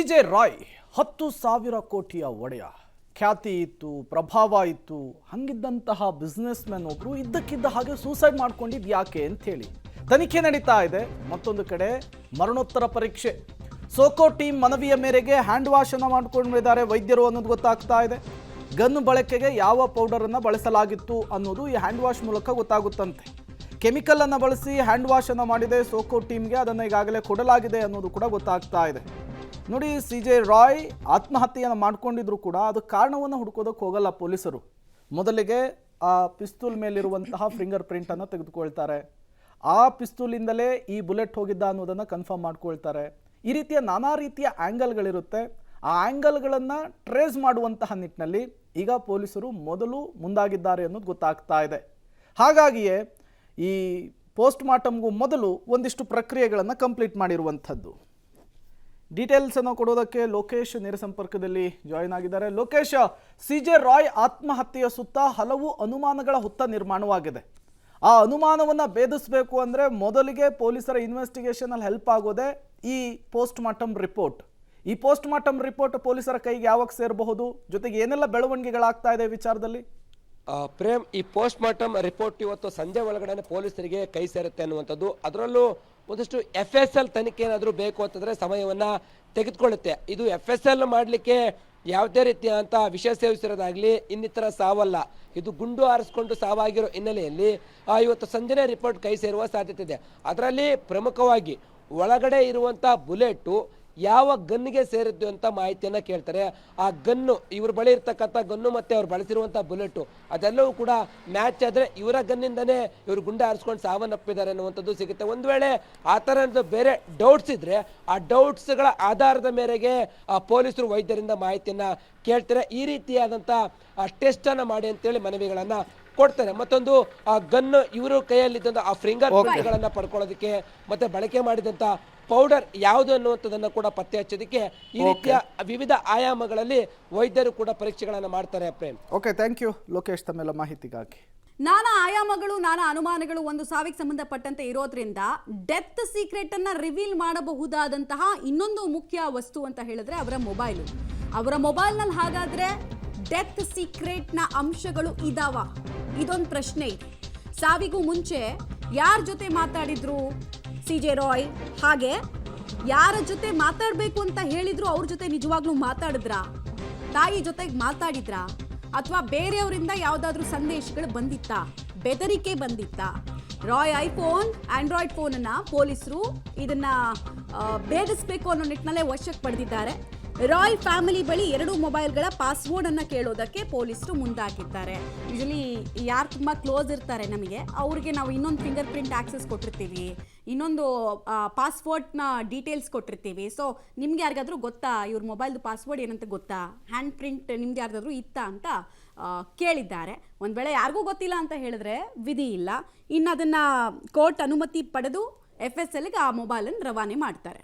CJ Roy 10,000 ಕೋಟಿಯ ಒಡೆಯ. ಖ್ಯಾತಿ ಇತ್ತು, ಪ್ರಭಾವ ಇತ್ತು. ಹಂಗಿದ್ದಂತಹ ಬಿಸ್ನೆಸ್ ಮ್ಯಾನ್ ಒಬ್ರು ಇದ್ದಕ್ಕಿದ್ದ ಹಾಗೆ ಸೂಸೈಡ್ ಮಾಡ್ಕೊಂಡಿದ್ದು ಯಾಕೆ ಅಂತ ಹೇಳಿ ತನಿಖೆ ನಡೀತಾ ಇದೆ. ಮತ್ತೊಂದು ಕಡೆ ಮರಣೋತ್ತರ ಪರೀಕ್ಷೆ. ಸೋಕೋ ಟೀಮ್ ಮನವಿಯ ಮೇರೆಗೆ ಹ್ಯಾಂಡ್ ವಾಶ್ ಅನ್ನು ಮಾಡ್ಕೊಂಡಿದ್ದಾರೆ ವೈದ್ಯರು ಅನ್ನೋದು ಗೊತ್ತಾಗ್ತಾ ಇದೆ. ಗನ್ ಬಳಕೆಗೆ ಯಾವ ಪೌಡರ್ ಅನ್ನು ಬಳಸಲಾಗಿತ್ತು ಅನ್ನೋದು ಈ ಹ್ಯಾಂಡ್ ವಾಶ್ ಮೂಲಕ ಗೊತ್ತಾಗುತ್ತಂತೆ. ಕೆಮಿಕಲ್ ಅನ್ನು ಬಳಸಿ ಹ್ಯಾಂಡ್ ವಾಶ್ ಅನ್ನು ಮಾಡಿದೆ ಸೋಕೋ ಟೀಮ್ಗೆ, ಅದನ್ನು ಈಗಾಗಲೇ ಕೊಡಲಾಗಿದೆ ಅನ್ನೋದು ಕೂಡ ಗೊತ್ತಾಗ್ತಾ ಇದೆ. ನೋಡಿ, ಸಿಜೆ ರಾಯ್ ಆತ್ಮಹತ್ಯೆಯನ್ನು ಮಾಡ್ಕೊಂಡಿದ್ರು ಕೂಡ ಅದು ಕಾರಣವನ್ನು ಹುಡುಕೋದಕ್ಕೆ ಹೋಗಲ್ಲ ಪೊಲೀಸರು. ಮೊದಲಿಗೆ ಆ ಪಿಸ್ತೂಲ್ ಮೇಲಿರುವಂತಹ ಫಿಂಗರ್ ಪ್ರಿಂಟನ್ನು ತೆಗೆದುಕೊಳ್ತಾರೆ. ಆ ಪಿಸ್ತೂಲಿಂದಲೇ ಈ ಬುಲೆಟ್ ಹೋಗಿದ್ದ ಅನ್ನೋದನ್ನು ಕನ್ಫರ್ಮ್ ಮಾಡ್ಕೊಳ್ತಾರೆ. ಈ ರೀತಿಯ ನಾನಾ ರೀತಿಯ ಆ್ಯಂಗಲ್ಗಳಿರುತ್ತೆ. ಆ ಆ್ಯಂಗಲ್ಗಳನ್ನು ಟ್ರೇಸ್ ಮಾಡುವಂತಹ ನಿಟ್ಟಿನಲ್ಲಿ ಈಗ ಪೊಲೀಸರು ಮೊದಲು ಮುಂದಾಗಿದ್ದಾರೆ ಅನ್ನೋದು ಗೊತ್ತಾಗ್ತಾ ಇದೆ. ಹಾಗಾಗಿಯೇ ಈ ಪೋಸ್ಟ್ ಮಾರ್ಟಮ್ಗೂ ಮೊದಲು ಒಂದಿಷ್ಟು ಪ್ರಕ್ರಿಯೆಗಳನ್ನು ಕಂಪ್ಲೀಟ್ ಮಾಡಿರುವಂಥದ್ದು. ಡೀಟೇಲ್ಸ್ ಅನ್ನು ಕೊಡೋದಕ್ಕೆ ಲೋಕೇಶ್ ನೇರ ಸಂಪರ್ಕದಲ್ಲಿ ಜಾಯಿನ್ ಆಗಿದ್ದಾರೆ. ಲೋಕೇಶ್, ಸಿಜೆ ರಾಯ್ ಆತ್ಮಹತ್ಯೆಯ ಸುತ್ತ ಹಲವು ಅನುಮಾನಗಳ ಹುತ್ತ ನಿರ್ಮಾಣವಾಗಿದೆ. ಆ ಅನುಮಾನವನ್ನು ಭೇದಿಸಬೇಕು ಅಂದರೆ ಮೊದಲಿಗೆ ಪೊಲೀಸರ ಇನ್ವೆಸ್ಟಿಗೇಷನ್ ಅಲ್ಲಿ ಹೆಲ್ಪ್ ಆಗೋದೆ ಈ ಪೋಸ್ಟ್ ಮಾರ್ಟಮ್ ರಿಪೋರ್ಟ್. ಈ ಪೋಸ್ಟ್ ಮಾರ್ಟಮ್ ರಿಪೋರ್ಟ್ ಪೊಲೀಸರ ಕೈಗೆ ಯಾವಾಗ ಸೇರಬಹುದು, ಜೊತೆಗೆ ಏನೆಲ್ಲ ಬೆಳವಣಿಗೆಗಳಾಗ್ತಾ ಇದೆ ವಿಚಾರದಲ್ಲಿ? ಪ್ರೇಮ್, ಈ ಪೋಸ್ಟ್ ಮಾರ್ಟಮ್ ರಿಪೋರ್ಟ್ ಇವತ್ತು ಸಂಜೆ ಒಳಗಡೆ ಪೊಲೀಸರಿಗೆ ಕೈ ಸೇರುತ್ತೆ ಅನ್ನುವಂಥದ್ದು. ಅದರಲ್ಲೂ ಒಂದಷ್ಟು FSL ತನಿಖೆ ಏನಾದರೂ ಬೇಕು ಅಂತಂದ್ರೆ ಸಮಯವನ್ನ ತೆಗೆದುಕೊಳ್ಳುತ್ತೆ. ಇದು FSL ಮಾಡಲಿಕ್ಕೆ ಯಾವುದೇ ರೀತಿಯಾದಂಥ ವಿಷ ಸೇವಿಸಿರೋದಾಗ್ಲಿ ಇನ್ನಿತರ ಸಾವಲ್ಲ, ಇದು ಗುಂಡು ಹಾರಿಸ್ಕೊಂಡು ಸಾವಾಗಿರೋ ಹಿನ್ನೆಲೆಯಲ್ಲಿ ಇವತ್ತು ಸಂಜೆನೇ ರಿಪೋರ್ಟ್ ಕೈ ಸೇರುವ ಸಾಧ್ಯತೆ ಇದೆ. ಅದರಲ್ಲಿ ಪ್ರಮುಖವಾಗಿ ಒಳಗಡೆ ಇರುವಂಥ ಬುಲೆಟು ಯಾವ ಗನ್ನಿಗೆ ಸೇರಿದ್ದು ಅಂತ ಮಾಹಿತಿಯನ್ನ ಕೇಳ್ತಾರೆ. ಆ ಗನ್ನು, ಇವ್ರ ಬಳಿ ಇರ್ತಕ್ಕಂಥ ಗನ್ನು ಮತ್ತೆ ಅವ್ರು ಬಳಸಿರುವಂಥ ಬುಲೆಟು ಅದೆಲ್ಲವೂ ಕೂಡ ಮ್ಯಾಚ್ ಆದರೆ ಇವರ ಗನ್ನಿಂದನೇ ಇವರು ಗುಂಡೆ ಹಾರಿಸ್ಕೊಂಡು ಸಾವನ್ನಪ್ಪಿದ್ದಾರೆ ಅನ್ನುವಂಥದ್ದು ಸಿಗುತ್ತೆ. ಒಂದು ವೇಳೆ ಆ ಥರ ಬೇರೆ ಡೌಟ್ಸ್ ಇದ್ರೆ ಆ ಡೌಟ್ಸ್ಗಳ ಆಧಾರದ ಮೇರೆಗೆ ಆ ಪೊಲೀಸರು ವೈದ್ಯರಿಂದ ಮಾಹಿತಿಯನ್ನ ಕೇಳ್ತಾರೆ. ಈ ರೀತಿಯಾದಂಥ ಟೆಸ್ಟನ್ನು ಮಾಡಿ ಅಂತೇಳಿ ಮನವಿಗಳನ್ನ ಕೊಡ್ತಾರೆ. ಮತ್ತೊಂದು ಆ ಗನ್ನು ಇವರು ಕೈಯಲ್ಲಿದ್ದಂಥ ಆ ಫಿಂಗರ್ ಪ್ರಿಂಟ್ಗಳನ್ನ ಪಡ್ಕೊಳ್ಳೋದಕ್ಕೆ ಮತ್ತೆ ಬಳಕೆ ಮಾಡಿದಂಥ ಪೌಡರ್ ಯಾವುದು ಅನ್ನುವಂಥದ್ದನ್ನು ಕೂಡ ಪತ್ತೆ ಹಚ್ಚೋದಕ್ಕೆ ಈ ರೀತಿಯ ವಿವಿಧ ಆಯಾಮಗಳಲ್ಲಿ ವೈದ್ಯರು ಕೂಡ ಪರೀಕ್ಷೆಗಳನ್ನು ಮಾಡ್ತಾರೆ. Prem, okay, thank you Lokesh ತಮ್ಮೆಲ್ಲ ಮಾಹಿತಿಗಾಗಿ. ನಾನಾ ಆಯಾಮಗಳು, ನಾನಾ ಅನುಮಾನಗಳು ಒಂದು ಸಾವಿಗೆ ಸಂಬಂಧಪಟ್ಟಂತೆ ಇರೋದ್ರಿಂದ ಡೆತ್ ಸೀಕ್ರೆಟ್ ಅನ್ನ ರಿವೀಲ್ ಮಾಡಬಹುದಾದಂತಹ ಇನ್ನೊಂದು ಮುಖ್ಯ ವಸ್ತು ಅಂತ ಹೇಳಿದ್ರೆ ಅವರ ಮೊಬೈಲು. ಅವರ ಮೊಬೈಲ್ನಲ್ಲಿ ಹಾಗಾದ್ರೆ ಡೆತ್ ಸೀಕ್ರೆಟ್ನ ಅಂಶಗಳು ಇದಾವ? ಇದೊಂದು ಪ್ರಶ್ನೆ ಇದೆ. ಸಾವಿಗೂ ಮುಂಚೆ ಯಾರ ಜೊತೆ ಮಾತಾಡಿದ್ರು ಸಿಜೆ ರಾಯ್, ಹಾಗೆ ಯಾರ ಜೊತೆ ಮಾತಾಡಬೇಕು ಅಂತ ಹೇಳಿದ್ರು ಅವ್ರ ಜೊತೆ ನಿಜವಾಗ್ಲೂ ಮಾತಾಡಿದ್ರಾ? ತಾಯಿ ಜೊತೆಗೆ ಮಾತಾಡಿದ್ರಾ? ಅಥವಾ ಬೇರೆಯವರಿಂದ ಯಾವುದಾದ್ರೂ ಸಂದೇಶಗಳು ಬಂದಿತ್ತಾ? ಬೆದರಿಕೆ ಬಂದಿತ್ತಾ? ರಾಯ್ ಐಫೋನ್, ಆಂಡ್ರಾಯ್ಡ್ ಫೋನನ್ನು ಪೊಲೀಸರು ಇದನ್ನ ಭೇದಿಸಬೇಕು ಅನ್ನೋ ನಿಟ್ಟಿನಲ್ಲೇ ವಶಕ್ಕೆ ಪಡೆದಿದ್ದಾರೆ. ರಾಯ್ ಫ್ಯಾಮಿಲಿ ಬಳಿ 2 ಮೊಬೈಲ್ಗಳ ಪಾಸ್ವರ್ಡ್ ಅನ್ನ ಕೇಳೋದಕ್ಕೆ ಪೊಲೀಸರು ಮುಂದಾಗಿದ್ದಾರೆ. ಯೂಶಲಿ ಯಾರು ತುಂಬ ಕ್ಲೋಸ್ ಇರ್ತಾರೆ ನಮಗೆ, ಅವ್ರಿಗೆ ನಾವು ಇನ್ನೊಂದು ಫಿಂಗರ್ ಪ್ರಿಂಟ್ ಆಕ್ಸೆಸ್ ಕೊಟ್ಟಿರ್ತೀವಿ, ಇನ್ನೊಂದು ಪಾಸ್ವರ್ಡ್ನ ಡೀಟೇಲ್ಸ್ ಕೊಟ್ಟಿರ್ತೀವಿ. ಸೊ ನಿಮ್ಗೆ ಯಾರಿಗಾದ್ರೂ ಗೊತ್ತಾ ಇವ್ರ ಮೊಬೈಲ್ದು ಪಾಸ್ವರ್ಡ್ ಏನಂತ ಗೊತ್ತಾ, ಹ್ಯಾಂಡ್ ಪ್ರಿಂಟ್ ನಿಮ್ಗೆ ಯಾರಿಗಾದ್ರೂ ಇತ್ತಾ ಅಂತ ಕೇಳಿದ್ದಾರೆ. ಒಂದು ವೇಳೆ ಯಾರಿಗೂ ಗೊತ್ತಿಲ್ಲ ಅಂತ ಹೇಳಿದ್ರೆ ವಿಧಿ ಇಲ್ಲ, ಇನ್ನು ಅದನ್ನು ಕೋರ್ಟ್ ಅನುಮತಿ ಪಡೆದು FSLಗೆ ಆ ಮೊಬೈಲನ್ನು ರವಾನೆ ಮಾಡ್ತಾರೆ.